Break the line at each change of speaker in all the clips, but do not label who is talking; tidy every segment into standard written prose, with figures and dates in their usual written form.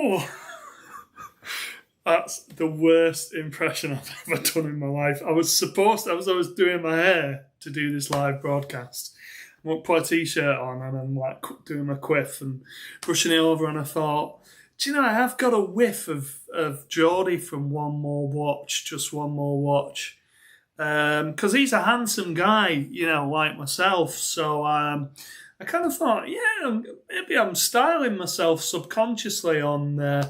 Oh, that's the worst impression I've ever done in my life. I was doing my hair to do this live broadcast. I put a t-shirt on and I'm like doing my quiff and brushing it over, and I thought, do you know, I have got a whiff of Geordie from One More Watch, Just One More Watch. Because he's a handsome guy, you know, like myself. So I kind of thought, yeah, maybe I'm styling myself subconsciously on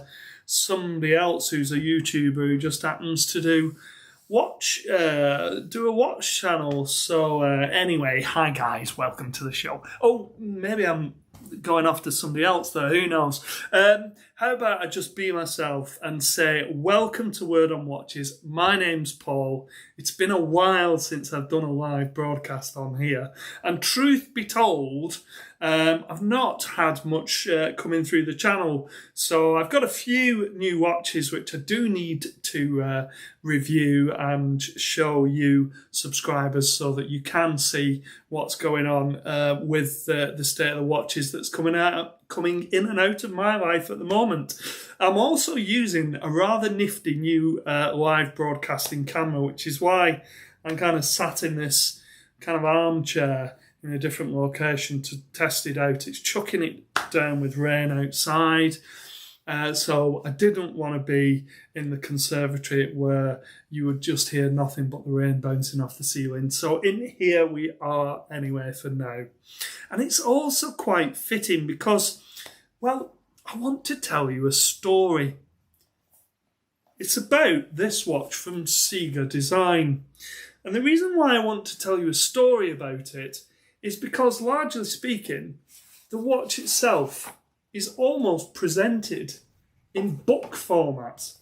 somebody else who's a YouTuber who just happens to do a watch channel. So anyway, hi guys, welcome to the show. Oh, maybe I'm going off to somebody else there, who knows. How about I just be myself and say welcome to Word on Watches. My name's Paul. It's been a while since I've done a live broadcast on here, and truth be told, I've not had much coming through the channel, so I've got a few new watches which I do need to review and show you subscribers so that you can see what's going on with the state of the watches that's coming in and out of my life at the moment. I'm also using a rather nifty new live broadcasting camera, which is why I'm kind of sat in this kind of armchair in a different location to test it out. It's chucking it down with rain outside. So I didn't want to be in the conservatory where you would just hear nothing but the rain bouncing off the ceiling. So in here we are anyway for now. And it's also quite fitting because, well, I want to tell you a story. It's about this watch from Ciga Design. And the reason why I want to tell you a story about it is because, largely speaking, the watch itself is almost presented in book format.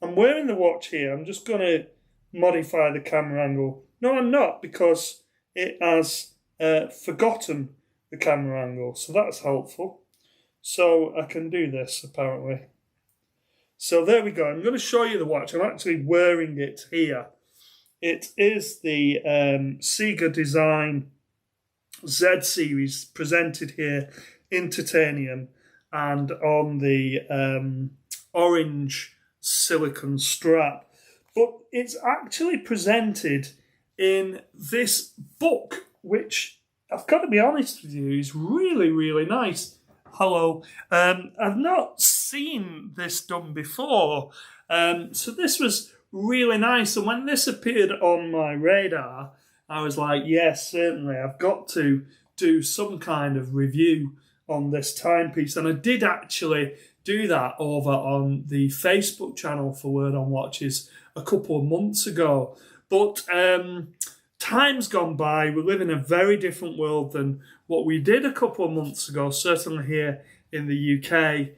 I'm wearing the watch here. I'm just going to modify the camera angle. No, I'm not, because it has forgotten the camera angle. So that's helpful. So I can do this, apparently. So there we go. I'm going to show you the watch. I'm actually wearing it here. It is the Ciga Design Z series, presented here in titanium and on the orange silicon strap. But it's actually presented in this book, which I've got to be honest with you, is really, really nice. Hello. I've not seen this done before. So this was really nice. And when this appeared on my radar, I was like, yes, certainly, I've got to do some kind of review on this timepiece. And I did actually do that over on the Facebook channel for Word on Watches a couple of months ago. But time's gone by. We live in a very different world than what we did a couple of months ago, certainly here in the UK.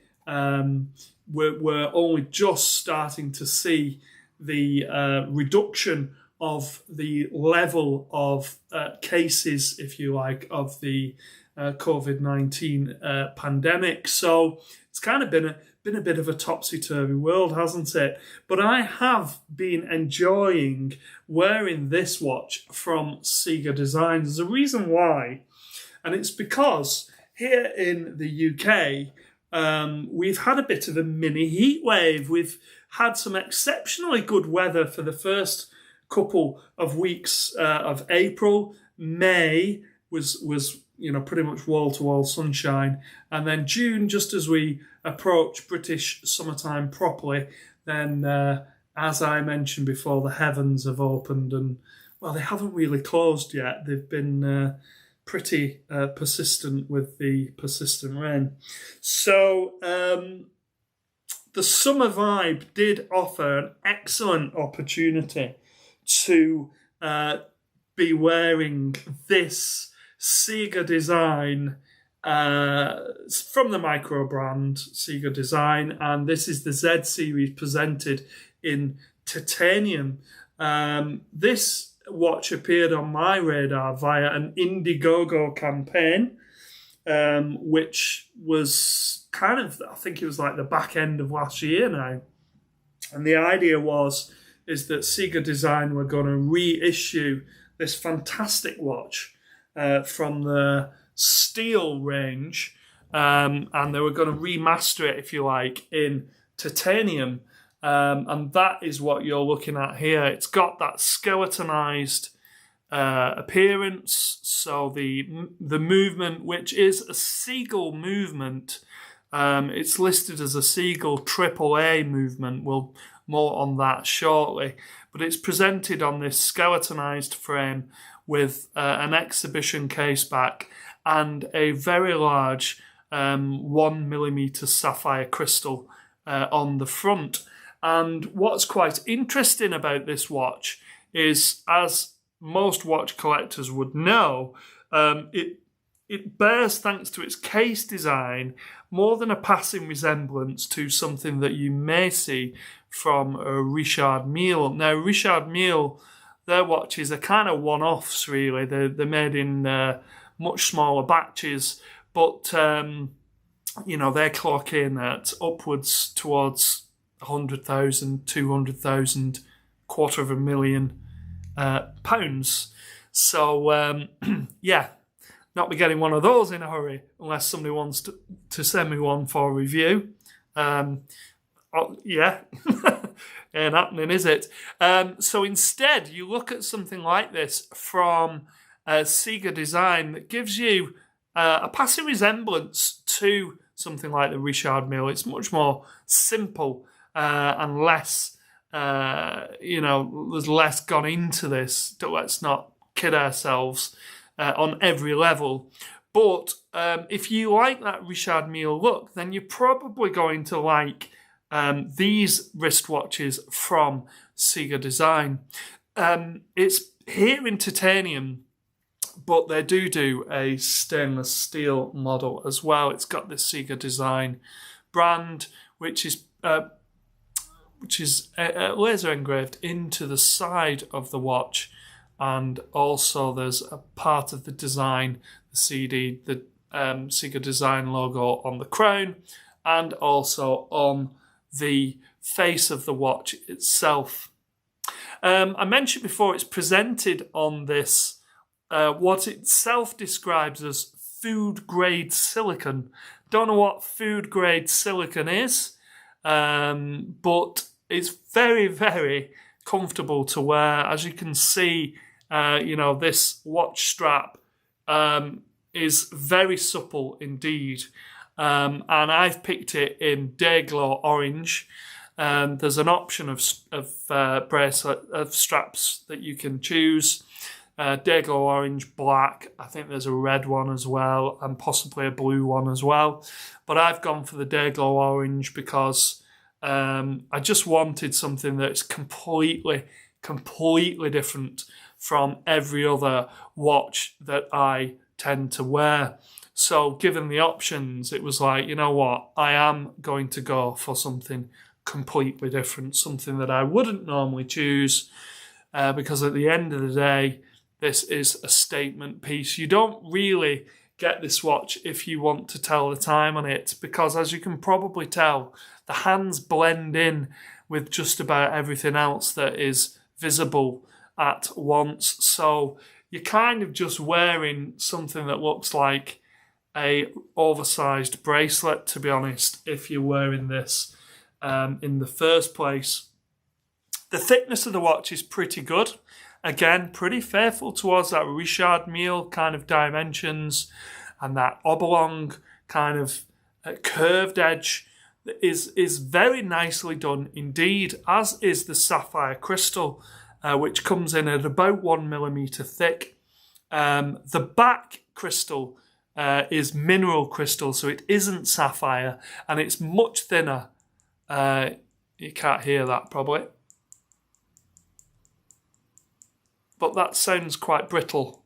We're only just starting to see the reduction of the level of cases, if you like, of the COVID-19 pandemic. So it's kind of been a bit of a topsy-turvy world, hasn't it? But I have been enjoying wearing this watch from Ciga Design. There's a reason why, and it's because here in the UK, we've had a bit of a mini heat wave. We've had some exceptionally good weather for the first couple of weeks of April. May was pretty much wall-to-wall sunshine. And then June, just as we approach British summertime properly, then, as I mentioned before, the heavens have opened and, well, they haven't really closed yet. They've been pretty persistent with the persistent rain. So the summer vibe did offer an excellent opportunity to be wearing this Ciga Design from the micro brand Ciga Design, and this is the Z series presented in titanium. This watch appeared on my radar via an Indiegogo campaign, which was kind of, I think it was like the back end of last year now. And the idea is that Ciga Design were going to reissue this fantastic watch from the steel range and they were going to remaster it, if you like, in titanium. And that is what you're looking at here. It's got that skeletonized appearance. So the movement, which is a Seagull movement, it's listed as a Seagull AAA movement. We'll more on that shortly. But it's presented on this skeletonized frame with an exhibition case back and a very large 1mm sapphire crystal on the front. And what's quite interesting about this watch is, as most watch collectors would know, it bears, thanks to its case design, more than a passing resemblance to something that you may see from Richard Mille. Now, Richard Mille, their watches are kind of one-offs, really. They're made in much smaller batches, but they clock in at upwards towards 100,000, 200,000, £250,000 So, not be getting one of those in a hurry unless somebody wants to send me one for review. Ain't happening, is it? So instead, you look at something like this from Ciga design that gives you a passing resemblance to something like the Richard Mille. It's much more simple and less, there's less gone into this. Let's not kid ourselves on every level. But if you like that Richard Mille look, then you're probably going to like these wristwatches from Ciga design. It's here in titanium, but they do a stainless steel model as well. It's got the Ciga design brand, which is laser engraved into the side of the watch, and also there's a part of the design, the Ciga design logo on the crown, and also on the face of the watch itself. I mentioned before, it's presented on this what itself describes as food-grade silicon. Don't know what food-grade silicon is, but it's very, very comfortable to wear. As you can see, this watch strap is very supple indeed. And I've picked it in Dayglow Orange. There's an option of bracelet of straps that you can choose. Dayglow Orange, black. I think there's a red one as well, and possibly a blue one as well. But I've gone for the Dayglow Orange because I just wanted something that's completely different from every other watch that I tend to wear. So given the options, it was like, you know what, I am going to go for something completely different, something that I wouldn't normally choose, because at the end of the day, this is a statement piece. You don't really get this watch if you want to tell the time on it, because as you can probably tell, the hands blend in with just about everything else that is visible at once. So you're kind of just wearing something that looks like a oversized bracelet, to be honest, if you're wearing this in the first place. The thickness of the watch is pretty good. Again, pretty faithful towards that Richard Mille kind of dimensions, and that oblong kind of curved edge is very nicely done indeed, as is the sapphire crystal, which comes in at about 1mm thick. The back crystal is mineral crystal, so it isn't sapphire, and it's much thinner. You can't hear that probably, but that sounds quite brittle.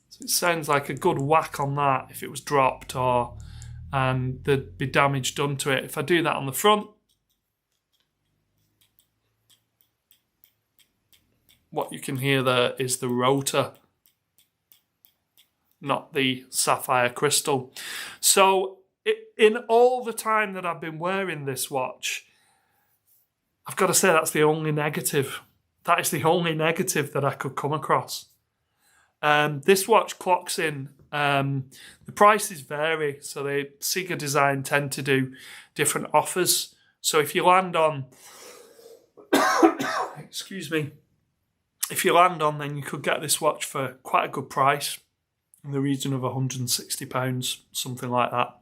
So it sounds like a good whack on that if it was dropped, and there'd be damage done to it. If I do that on the front, what you can hear there is the rotor, not the sapphire crystal. So in all the time that I've been wearing this watch, I've got to say that's the only negative. That is the only negative that I could come across. This watch clocks in The prices vary, so the Ciga design tend to do different offers. So if you land on, excuse me, if you land on, then you could get this watch for quite a good price, in the region of £160, something like that.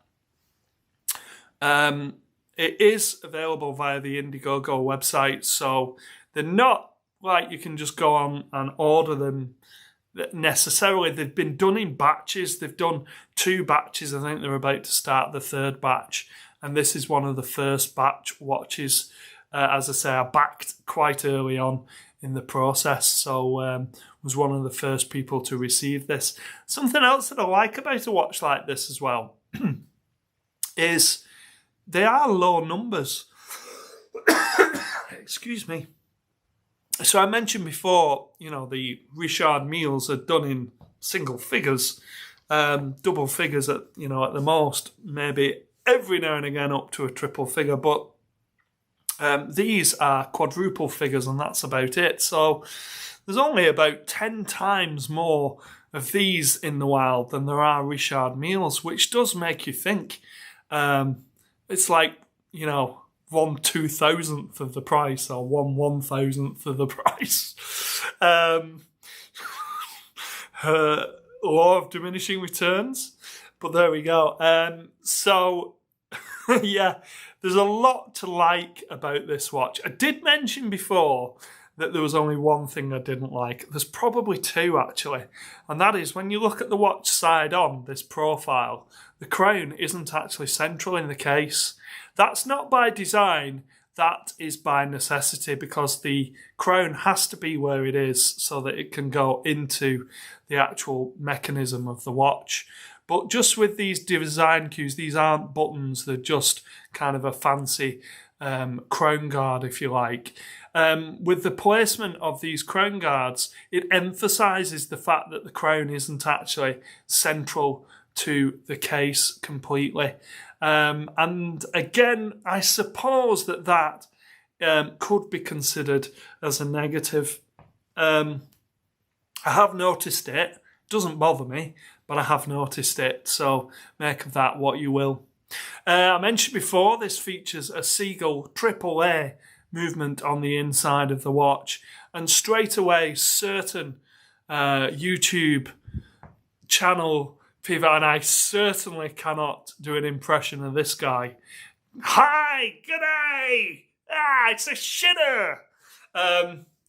It is available via the Indiegogo website, so they're not like you can just go on and order them necessarily. They've been done in batches. They've done 2 batches. I think they're about to start the 3rd batch, and this is one of the first batch watches. As I say, I backed quite early on in the process, so was one of the first people to receive this. Something else that I like about a watch like this as well is they are low numbers. Excuse me. So I mentioned before, the Richard Mille's are done in single figures, double figures at the most, maybe every now and again up to a triple figure, but these are quadruple figures, and that's about it. So there's only about 10 times more of these in the wild than there are Richard Mille's, which does make you think. It's like, 1/2000th of the price, or 1/1000th of the price. Law of diminishing returns. But there we go. So, yeah, there's a lot to like about this watch. I did mention before that there was only one thing I didn't like. There's probably 2, actually. And that is, when you look at the watch side on, this profile, the crown isn't actually central in the case. That's not by design, that is by necessity, because the crown has to be where it is so that it can go into the actual mechanism of the watch. But just with these design cues, these aren't buttons, they're just kind of a fancy crown guard, if you like. With the placement of these crown guards, it emphasises the fact that the crown isn't actually central to the case completely. And again, I suppose that could be considered as a negative. I have noticed it. Doesn't bother me, but I have noticed it. So make of that what you will. I mentioned before, this features a Ciga AAA movement on the inside of the watch, and straight away certain YouTube channel people, and I certainly cannot do an impression of this guy. Hi, g'day, it's a shitter.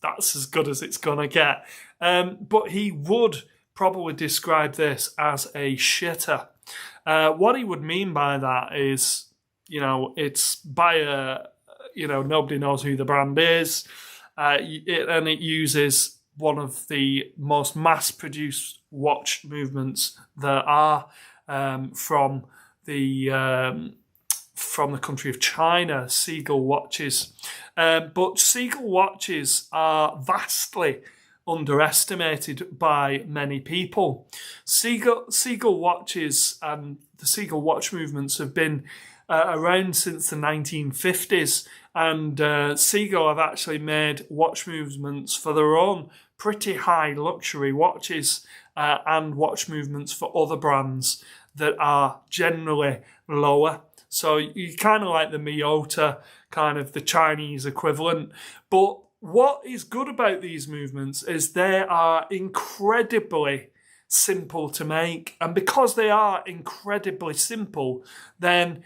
That's as good as it's gonna get. But he would probably describe this as a shitter. What he would mean by that is, it's by a, nobody knows who the brand is, and it uses one of the most mass-produced watch movements there are from the country of China, Ciga watches. But Ciga watches are vastly underestimated by many people. Ciga watches and the Ciga watch movements have been around since the 1950s, and Ciga have actually made watch movements for their own pretty high luxury watches and watch movements for other brands that are generally lower. So you kind of like the Miyota, kind of the Chinese equivalent. But what is good about these movements is they are incredibly simple to make. And because they are incredibly simple, then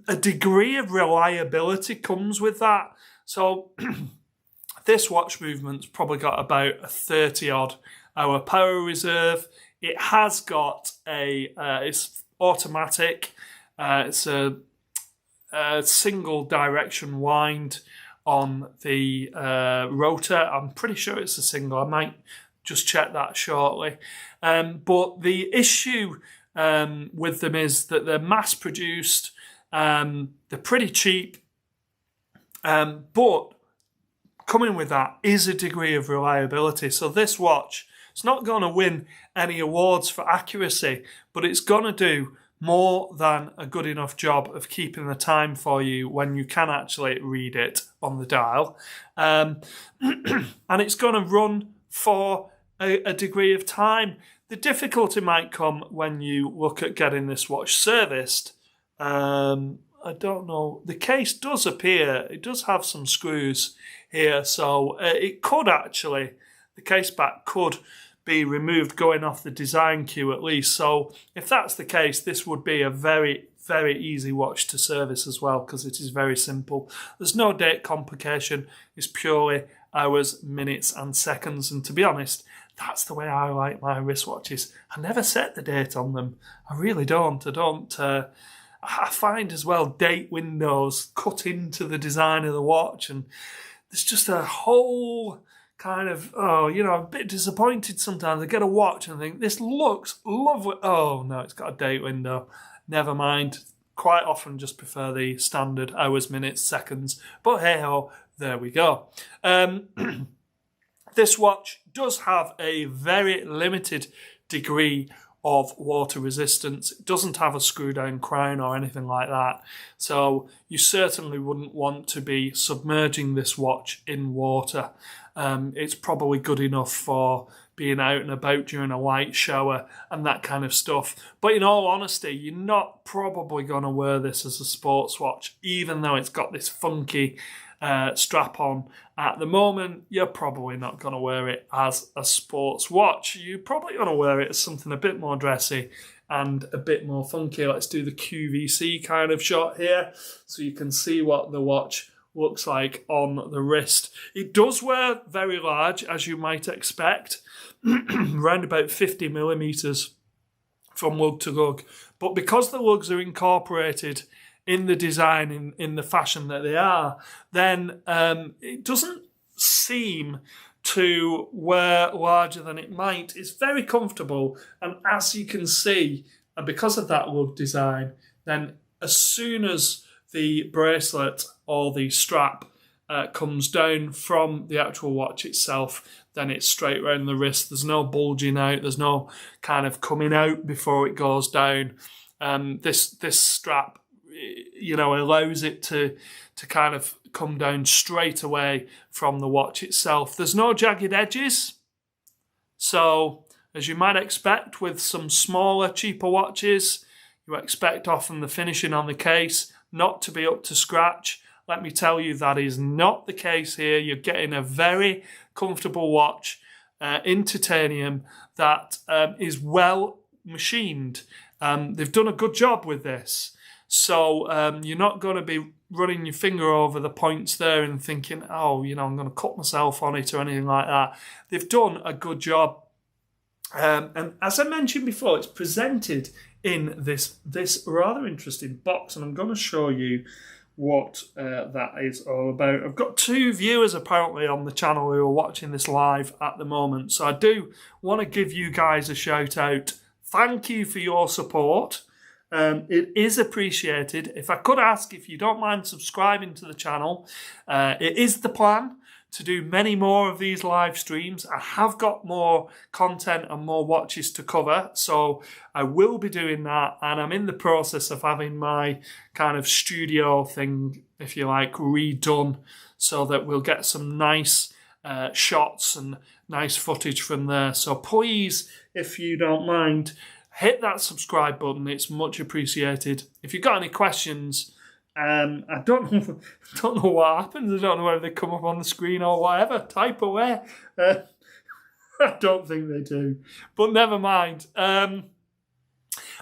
a degree of reliability comes with that. So this watch movement's probably got about a 30-odd hour power reserve. It has got it's automatic. It's a single direction wind on the rotor. I'm pretty sure it's a single. I might just check that shortly. But the issue with them is that they're mass produced. They're pretty cheap. But coming with that is a degree of reliability. So this watch, it's not going to win any awards for accuracy, but it's going to do more than a good enough job of keeping the time for you when you can actually read it on the dial. And it's going to run for a degree of time. The difficulty might come when you look at getting this watch serviced. I don't know. The case does appear, it does have some screws here, so it could actually, the case back could be removed going off the design queue at least. So if that's the case, this would be a very, very easy watch to service as well, because it is very simple. There's no date complication. It's purely hours, minutes and seconds. And to be honest, that's the way I like my wristwatches. I never set the date on them. I really don't. I find as well date windows cut into the design of the watch, and there's just a whole kind of, a bit disappointed sometimes. I get a watch and I think, this looks lovely. Oh, no, it's got a date window. Never mind. Quite often just prefer the standard hours, minutes, seconds. But hey-ho, there we go. This watch does have a very limited degree of water resistance. It doesn't have a screw down crown or anything like that. So you certainly wouldn't want to be submerging this watch in water. It's probably good enough for being out and about during a light shower and that kind of stuff. But in all honesty, you're not probably going to wear this as a sports watch, even though it's got this funky strap on. At the moment, you're probably not going to wear it as a sports watch. You're probably going to wear it as something a bit more dressy and a bit more funky. Let's do the QVC kind of shot here so you can see what the watch looks like on the wrist. It does wear very large, as you might expect, around about 50 millimeters from lug to lug. But because the lugs are incorporated in the design, in the fashion that they are, then it doesn't seem to wear larger than it might. It's very comfortable, and as you can see, and because of that lug design, then as soon as the bracelet or the strap comes down from the actual watch itself, then it's straight around the wrist. There's no bulging out, there's no kind of coming out before it goes down. This strap, allows it to kind of come down straight away from the watch itself. There's no jagged edges. So, as you might expect with some smaller, cheaper watches, you expect often the finishing on the case not to be up to scratch. Let me tell you, that is not the case here. You're getting a very comfortable watch in titanium that is well machined. They've done a good job with this. So you're not going to be running your finger over the points there and thinking, I'm going to cut myself on it or anything like that. They've done a good job. And as I mentioned before, it's presented in this rather interesting box, and I'm going to show you what that is all about. I've got 2 viewers apparently on the channel who are watching this live at the moment, so I do want to give you guys a shout out. Thank you for your support. It is appreciated. If I could ask if you don't mind subscribing to the channel, it is the plan to do many more of these live streams. I have got more content and more watches to cover, so I will be doing that, and I'm in the process of having my kind of studio thing, if you like, redone so that we'll get some nice shots and nice footage from there. So please, if you don't mind, hit that subscribe button. It's much appreciated. If you've got any questions, I don't know what happens. I don't know whether they come up on the screen or whatever. Type away. I don't think they do. But never mind. I'm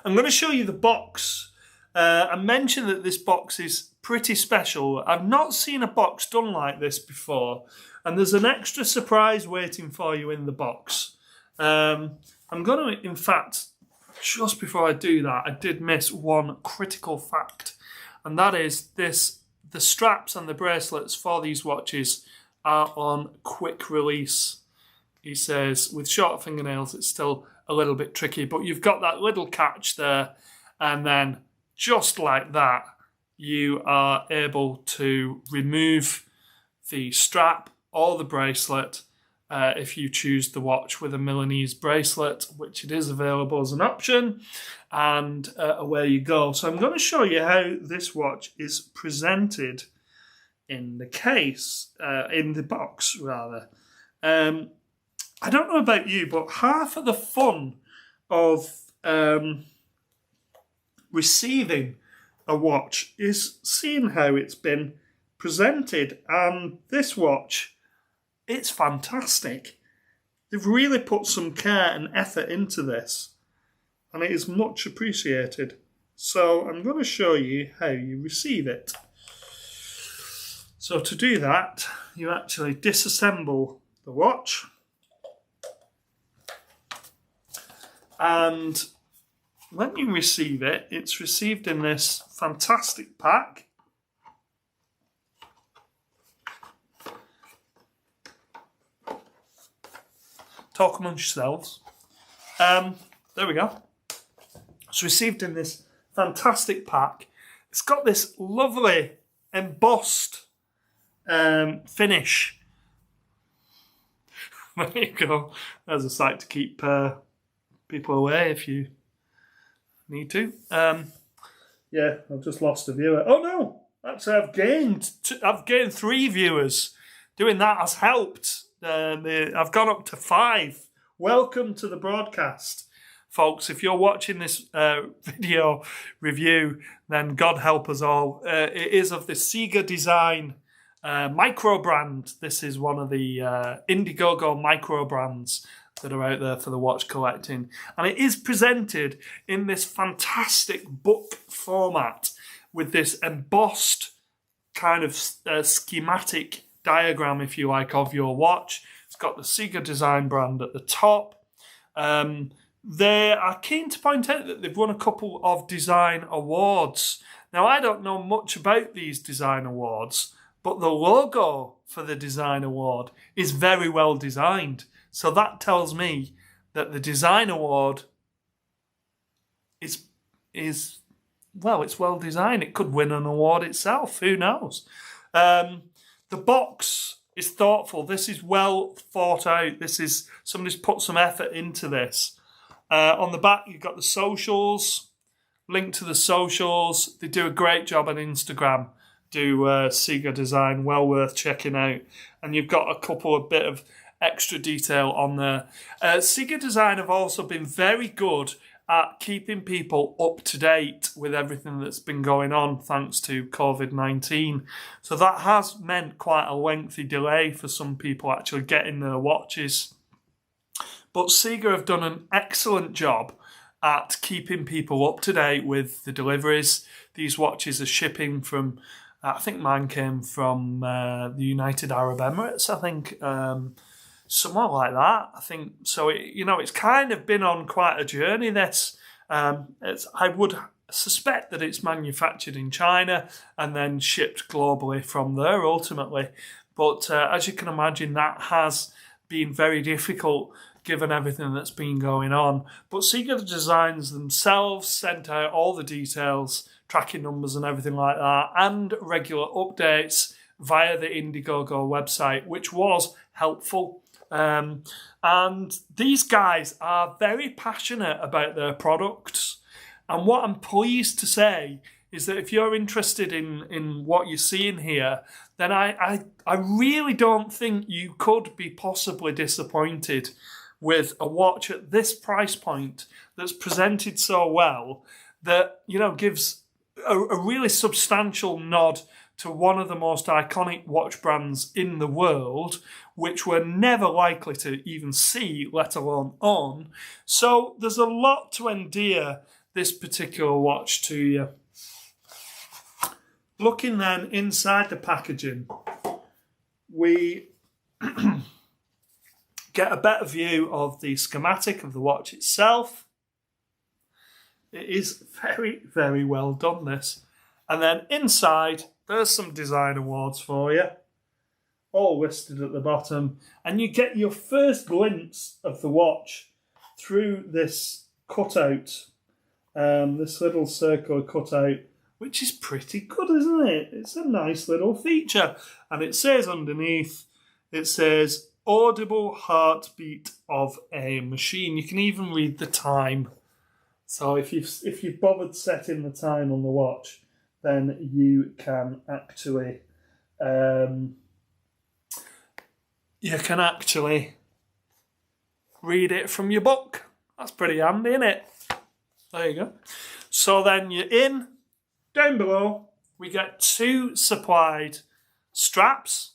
going to show you the box. I mentioned that this box is pretty special. I've not seen a box done like this before. And there's an extra surprise waiting for you in the box. I'm going to, in fact, just before I do that, I did miss one critical fact. And that is this: the straps and the bracelets for these watches are on quick release. He says with short fingernails it's still a little bit tricky, but you've got that little catch there, and then just like that you are able to remove the strap or the bracelet if you choose the watch with a Milanese bracelet, which it is available as an option, and away you go. So I'm going to show you how this watch is presented in the case, in the box rather. I don't know about you, but half of the fun of receiving a watch is seeing how it's been presented. And this watch, it's fantastic. They've really put some care and effort into this, and it is much appreciated. So I'm going to show you how you receive it. So to do that, you actually disassemble the watch, and when you receive it, it's received in this fantastic pack. Talk amongst yourselves. There we go. It's received in this fantastic pack. It's got this lovely embossed finish. There you go. There's a site to keep people away if you need to. Yeah, I've just lost a viewer. Oh no! Actually, I've gained 3 viewers. Doing that has helped. I've gone up to 5. Welcome to the broadcast, folks. If you're watching this video review, then God help us all. It is of the Ciga design micro brand. This is one of the Indiegogo micro brands that are out there for the watch collecting. And it is presented in this fantastic book format with this embossed kind of schematic diagram, if you like, of your watch. It's got the Ciga design brand at the top. They are keen to point out that they've won a couple of design awards. Now, I don't know much about these design awards, but the logo for the design award is very well designed. So that tells me that the design award is well, it's well designed. It could win an award itself. Who knows? The box is thoughtful. This is well thought out. This is somebody's put some effort into this. On the back, you've got the socials, link to the socials. They do a great job on Instagram. Do Ciga design, well worth checking out. And you've got a couple of bit of extra detail on there. Ciga design have also been very good at keeping people up to date with everything that's been going on thanks to COVID-19. So that has meant quite a lengthy delay for some people actually getting their watches. But Ciga have done an excellent job at keeping people up to date with the deliveries. These watches are shipping from, I think mine came from the United Arab Emirates, I think, somewhere like that. I think so. It's kind of been on quite a journey. I would suspect that it's manufactured in China and then shipped globally from there ultimately. But as you can imagine, that has been very difficult given everything that's been going on. But Ciga Designs themselves sent out all the details, tracking numbers and everything like that, and regular updates via the Indiegogo website, which was helpful. And these guys are very passionate about their products. And what I'm pleased to say is that if you're interested in what you're seeing here, then I really don't think you could be possibly disappointed with a watch at this price point that's presented so well that, gives a really substantial nod to one of the most iconic watch brands in the world, which we're never likely to even see, let alone own. So there's a lot to endear this particular watch to you. Looking then inside the packaging, we get a better view of the schematic of the watch itself. It is very, very well done, this. And then inside, there's some design awards for you, all listed at the bottom. And you get your first glimpse of the watch through this cutout, this little circular cutout, which is pretty good, isn't it? It's a nice little feature. And it says underneath, it says, audible heartbeat of a machine. You can even read the time. So if you've bothered setting the time on the watch, then you can actually read it from your book. That's pretty handy, isn't it? There you go. So then you're in. Down below, we get 2 supplied straps.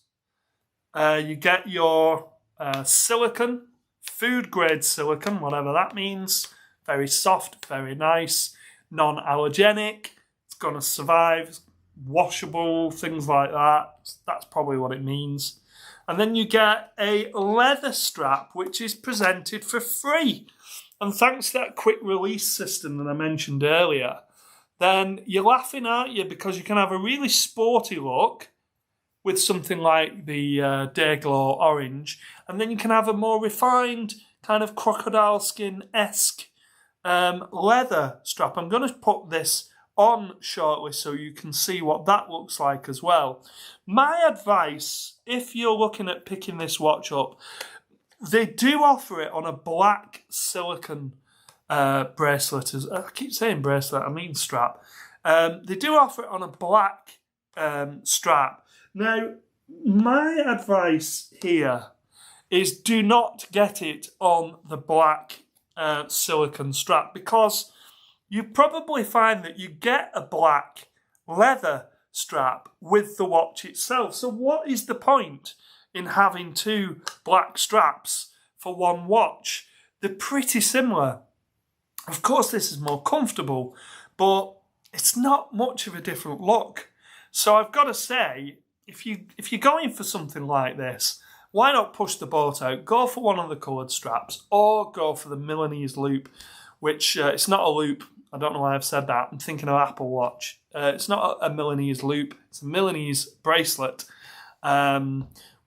You get your silicone, food grade silicone, whatever that means. Very soft, very nice, non-allergenic. It's going to survive, washable, things like that. That's probably what it means. And then you get a leather strap, which is presented for free. And thanks to that quick release system that I mentioned earlier, then you're laughing, aren't you? Because you can have a really sporty look with something like the Dayglow Orange, and then you can have a more refined kind of crocodile skin-esque leather strap. I'm going to put this on shortly so you can see what that looks like as well. My advice, if you're looking at picking this watch up, they do offer it on a black silicone bracelet. I keep saying bracelet, I mean strap. They do offer it on a black strap. Now, my advice here is do not get it on the black silicone strap, because you probably find that you get a black leather strap with the watch itself. So what is the point in having 2 black straps for one watch? They're pretty similar. Of course, this is more comfortable, but it's not much of a different look. So I've got to say, if you're going for something like this, why not push the boat out? Go for one of the coloured straps, or go for the Milanese loop, which it's not a loop. I don't know why I've said that. I'm thinking of Apple Watch. It's not a Milanese loop. It's a Milanese bracelet,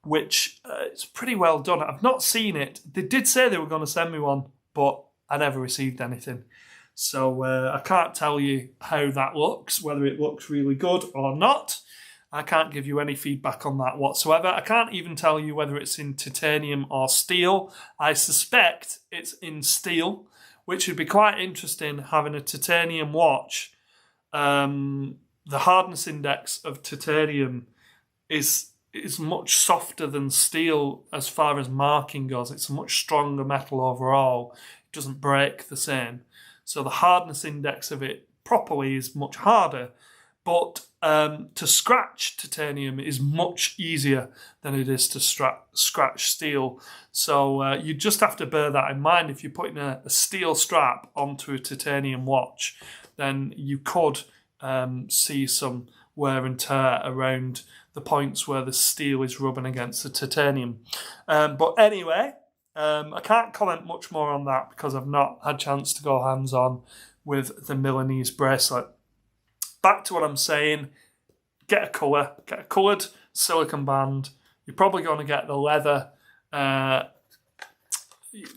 which it's pretty well done. I've not seen it. They did say they were going to send me one, but I never received anything. So I can't tell you how that looks, whether it looks really good or not. I can't give you any feedback on that whatsoever. I can't even tell you whether it's in titanium or steel. I suspect it's in steel, which would be quite interesting, having a titanium watch. The hardness index of titanium is much softer than steel as far as marking goes. It's a much stronger metal overall. It doesn't break the same. So the hardness index of it properly is much harder. But to scratch titanium is much easier than it is to scratch steel. So you just have to bear that in mind. If you're putting a steel strap onto a titanium watch, then you could see some wear and tear around the points where the steel is rubbing against the titanium. But anyway, I can't comment much more on that because I've not had a chance to go hands-on with the Milanese bracelet. Back to what I'm saying, get a coloured silicone band. You're probably going to get the leather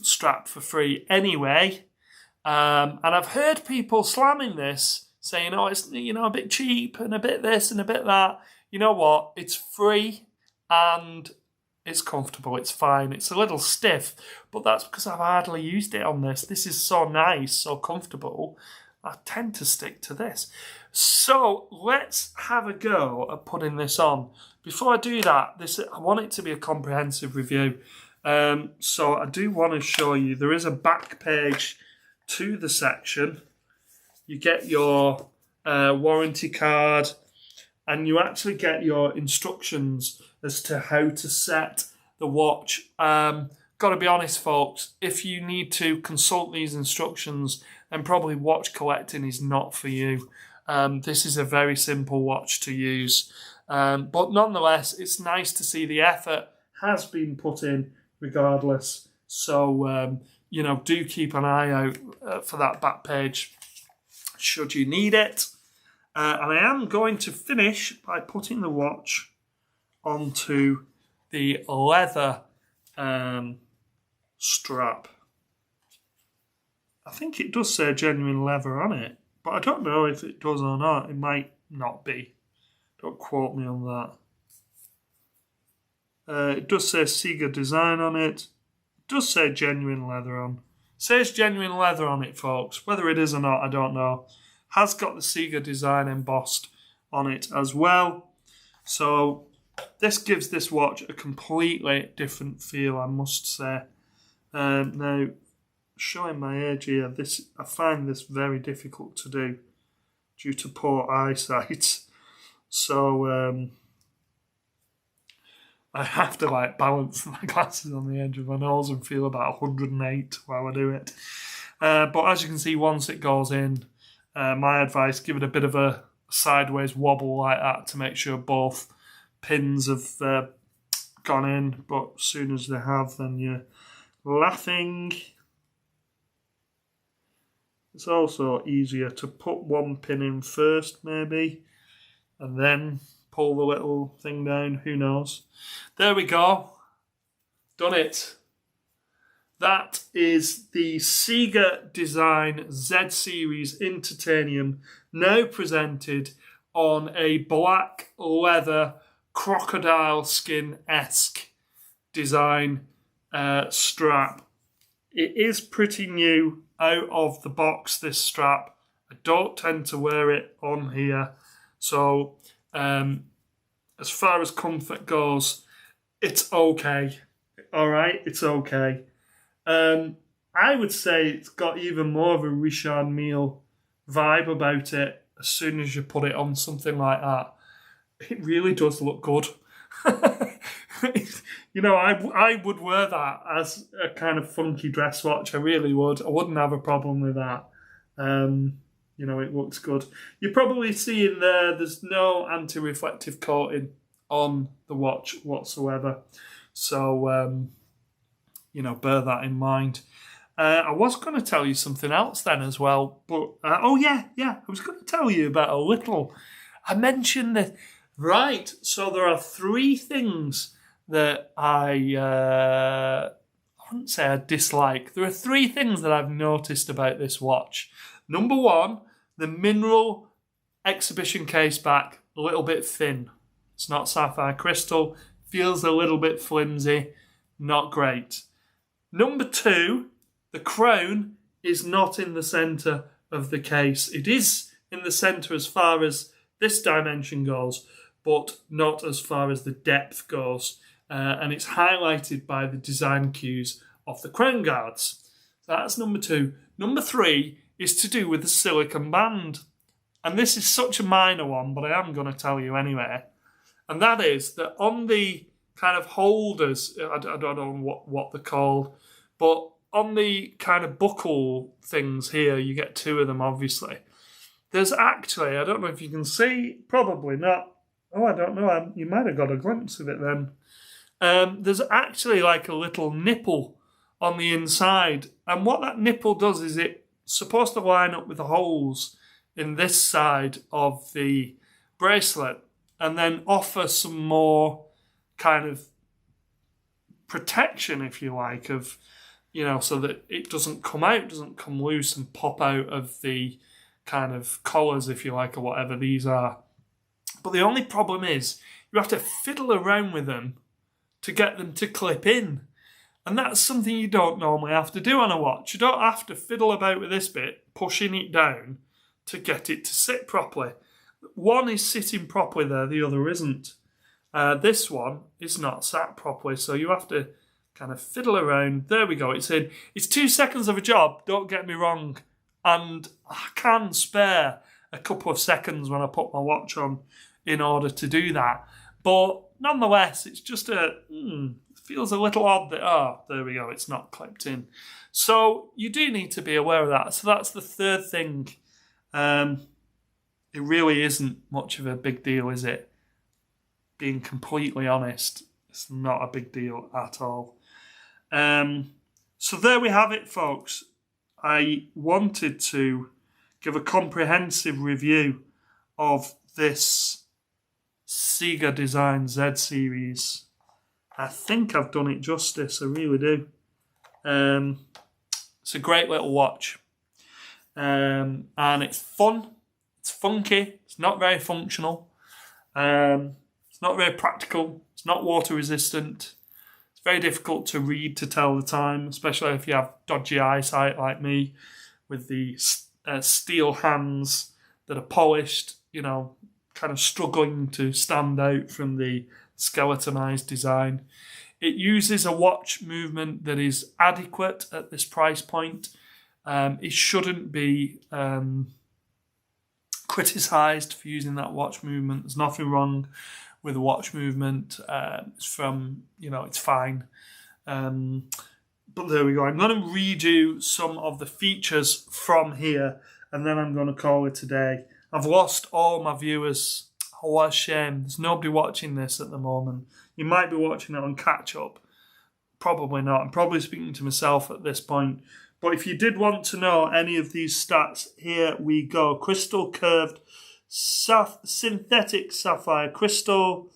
strap for free anyway. And I've heard people slamming this, saying, oh, it's a bit cheap and a bit this and a bit that. You know what? It's free and it's comfortable. It's fine. It's a little stiff, but that's because I've hardly used it on this. This is so nice, so comfortable. I tend to stick to this. So let's have a go at putting this on. Before I do that, I want it to be a comprehensive review. So I do want to show you, there is a back page to the section. You get your warranty card, and you actually get your instructions as to how to set the watch. Got to be honest, folks, if you need to consult these instructions, then probably watch collecting is not for you. This is a very simple watch to use. But nonetheless, it's nice to see the effort has been put in regardless. So, do keep an eye out for that back page should you need it. And I am going to finish by putting the watch onto the leather strap. I think it does say genuine leather on it, but I don't know if it does or not. It might not be. Don't quote me on that. It does say Ciga design on it. It does say genuine leather on. It says genuine leather on it, folks. Whether it is or not, I don't know. Has got the Ciga design embossed on it as well. So this gives this watch a completely different feel, I must say. Now, showing my age here. I find this very difficult to do due to poor eyesight. So I have to like balance my glasses on the edge of my nose and feel about 108 while I do it. But as you can see, once it goes in, my advice, give it a bit of a sideways wobble like that to make sure both pins have gone in. But as soon as they have, then you're laughing. It's also easier to put one pin in first, maybe, and then pull the little thing down. Who knows? There we go. Done it. That is the Ciga Design Z Series in titanium, now presented on a black leather crocodile skin-esque design strap. It is pretty new out of the box, this strap. I don't tend to wear it on here. So as far as comfort goes, it's okay. All right, it's okay. I would say it's got even more of a Richard Mille vibe about it as soon as you put it on something like that. It really does look good. You know, I would wear that as a kind of funky dress watch. I really would. I wouldn't have a problem with that. You know, it looks good. You're probably seeing there's no anti-reflective coating on the watch whatsoever. So, you know, bear that in mind. I was going to tell you something else then as well. But, I was going to tell you about a little... I mentioned that... Right, so there are 3 things that I wouldn't say I dislike. There are 3 things that I've noticed about this watch. Number 1, the mineral exhibition case back, a little bit thin. It's not sapphire crystal, feels a little bit flimsy, not great. Number 2, the crown is not in the centre of the case. It is in the centre as far as this dimension goes, but not as far as the depth goes. And it's highlighted by the design cues of the crown guards. So that's number 2. Number 3 is to do with the silicone band. And this is such a minor one, but I am going to tell you anyway. And that is that on the kind of holders, I don't know what they're called, but on the kind of buckle things here, you get 2 of them, obviously. There's actually, I don't know if you can see, probably not. Oh, I don't know. You might have got a glimpse of it then. There's actually like a little nipple on the inside. And what that nipple does is it's supposed to line up with the holes in this side of the bracelet and then offer some more kind of protection, if you like, of, you know, so that it doesn't come out, doesn't come loose and pop out of the kind of collars, if you like, or whatever these are. But the only problem is you have to fiddle around with them to get them to clip in. And that's something you don't normally have to do on a watch. You don't have to fiddle about with this bit, pushing it down to get it to sit properly. One is sitting properly there, the other isn't. This one is not sat properly, so you have to kind of fiddle around. There we go, it's in. It's 2 seconds of a job, don't get me wrong. And I can spare a couple of seconds when I put my watch on in order to do that. But nonetheless, it's just it feels a little odd that, there we go, it's not clipped in. So you do need to be aware of that. So that's the 3rd thing. It really isn't much of a big deal, is it? Being completely honest, it's not a big deal at all. So there we have it, folks. I wanted to give a comprehensive review of this Ciga Design Z Series. I think I've done it justice, I really do. It's a great little watch. And it's fun, it's funky, it's not very functional, it's not very practical, it's not water resistant. It's very difficult to read to tell the time, especially if you have dodgy eyesight like me, with the steel hands that are polished, you know, kind of struggling to stand out from the skeletonized design. It uses a watch movement that is adequate at this price point. It shouldn't be criticised for using that watch movement. There's nothing wrong with a watch movement. It's fine. But there we go. I'm going to redo some of the features from here, and then I'm going to call it a day. I've lost all my viewers. Oh, what a shame. There's nobody watching this at the moment. You might be watching it on catch-up. Probably not. I'm probably speaking to myself at this point. But if you did want to know any of these stats, here we go. Crystal curved synthetic sapphire crystal.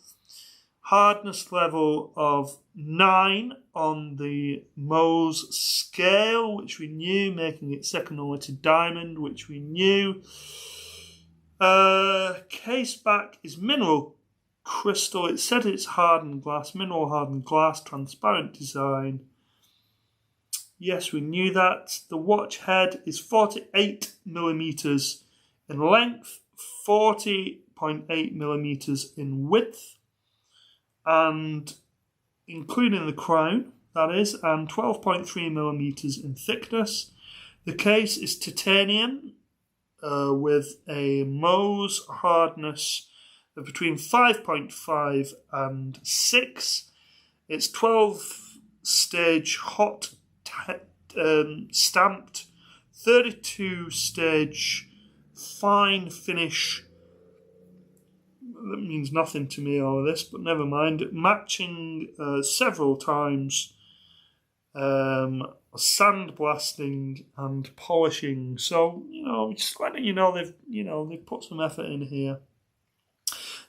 Hardness level of 9 on the Mohs scale, which we knew, making it second only to diamond, which we knew. Case back is mineral crystal. It said it's hardened glass, mineral hardened glass, transparent design. Yes, we knew that. The watch head is 48 millimeters in length, 40.8 millimeters in width, and including the crown, that is, and 12.3 millimeters in thickness. The case is titanium with a Mohs hardness of between 5.5 and 6. It's 12-stage hot stamped, 32-stage fine finish. That means nothing to me, all of this, but never mind. Matching several times, sandblasting and polishing. So, just letting you know they've put some effort in here.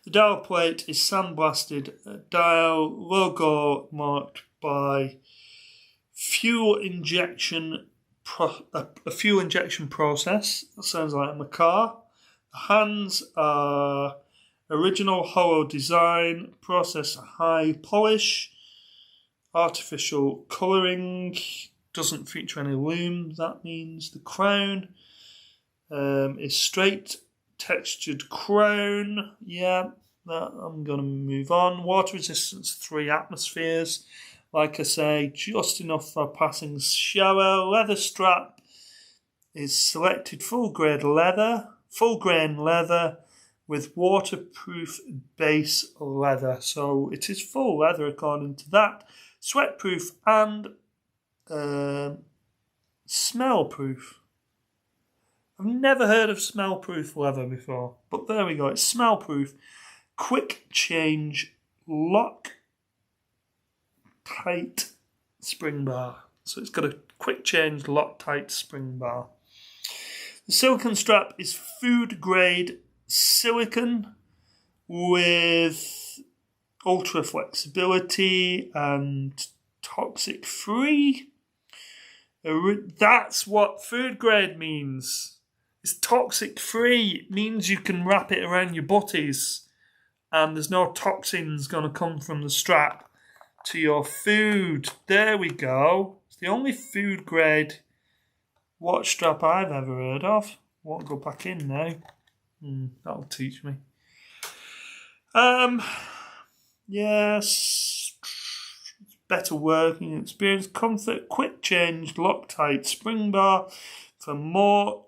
The dial plate is sandblasted dial, logo marked by fuel injection, a fuel injection process. That sounds like a car. The hands are original hollow design, process high polish, artificial colouring, doesn't feature any loom. That means the crown is straight textured crown. Yeah, that I'm going to move on. Water resistance 3 atmospheres. Like I say, just enough for a passing shower. Leather strap is selected full grain leather with waterproof base leather. So it is full leather according to that. Sweatproof and smell-proof. I've never heard of smell-proof leather before, but there we go. It's smell-proof. Quick change lock tight spring bar. So it's got a quick change lock tight spring bar. The silicone strap is food grade silicone with ultra flexibility and toxic free. That's what food grade means. It's toxic free. It means you can wrap it around your butties and there's no toxins going to come from the strap to your food. There we go. It's the only food grade watch strap I've ever heard of. Won't go back in now. That'll teach me. Yes. Better working experience, comfort, quick change, Loctite spring bar for more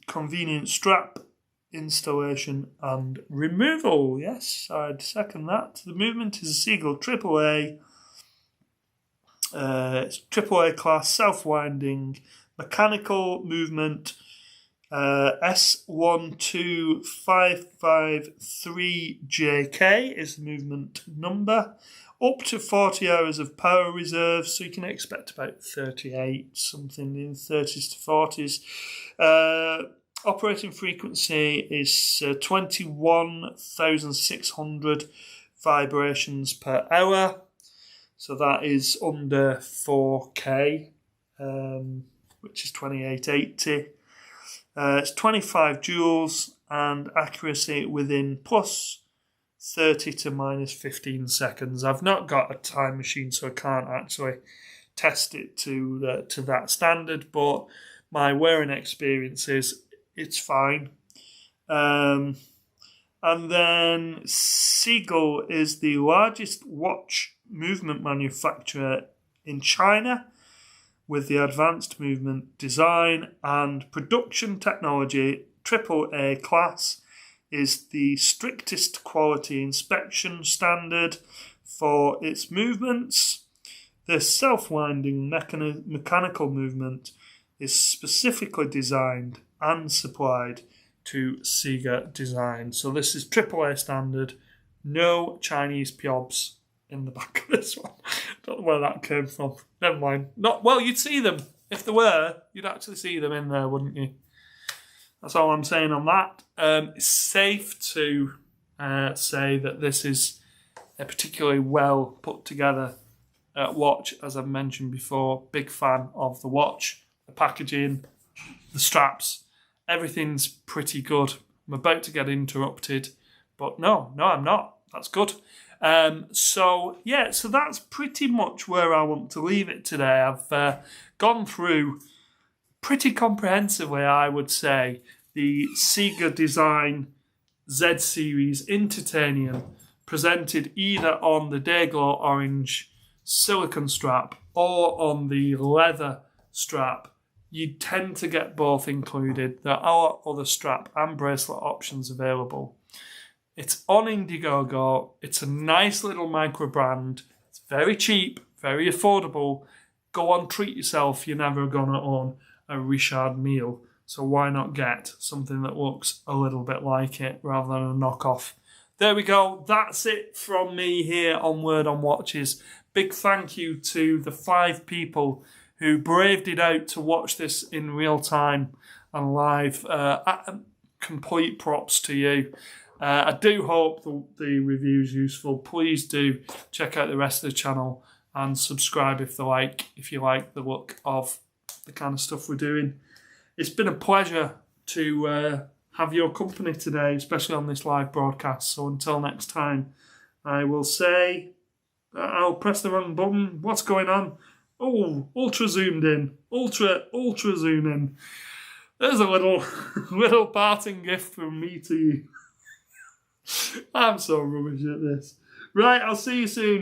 convenient strap installation and removal. Yes, I'd second that. The movement is a Ciga AAA. It's AAA class, self-winding, mechanical movement. S12553JK is the movement number. Up to 40 hours of power reserve, so you can expect about 38, something in 30s to 40s. Operating frequency is 21,600 vibrations per hour. So that is under 4K, which is 2880. It's 25 joules and accuracy within plus 30 to minus 15 seconds. I've not got a time machine, so I can't actually test it to that standard, but my wearing experience is it's fine. And then Ciga is the largest watch movement manufacturer in China with the advanced movement design and production technology. AAA class is the strictest quality inspection standard for its movements. The self-winding mechanical movement is specifically designed and supplied to Ciga design. So this is AAA standard. No Chinese piobs in the back of this one. Don't know where that came from. Never mind. You'd see them. If there were, you'd actually see them in there, wouldn't you? That's all I'm saying on that. It's safe to say that this is a particularly well put together watch, as I've mentioned before. Big fan of the watch, the packaging, the straps. Everything's pretty good. I'm about to get interrupted, but no, I'm not. That's good. So that's pretty much where I want to leave it today. I've gone through pretty comprehensively, I would say, the Ciga Design Z Series in titanium, presented either on the Dayglow Orange silicone strap or on the leather strap. You tend to get both included. There are other strap and bracelet options available. It's on Indiegogo. It's a nice little micro brand. It's very cheap, very affordable. Go on, treat yourself. You're never going to own a Richard Mille. So why not get something that looks a little bit like it rather than a knockoff? There we go. That's it from me here on Word on Watches. Big thank you to the 5 people who braved it out to watch this in real time and live. Complete props to you. I do hope the review's useful. Please do check out the rest of the channel and subscribe if you like the look of the kind of stuff we're doing. It's been a pleasure to have your company today, especially on this live broadcast. So until next time, I will say, I'll press the wrong button. What's going on? Oh, ultra zoomed in. Ultra zoom in. There's a little parting gift from me to you. I'm so rubbish at this. Right, I'll see you soon.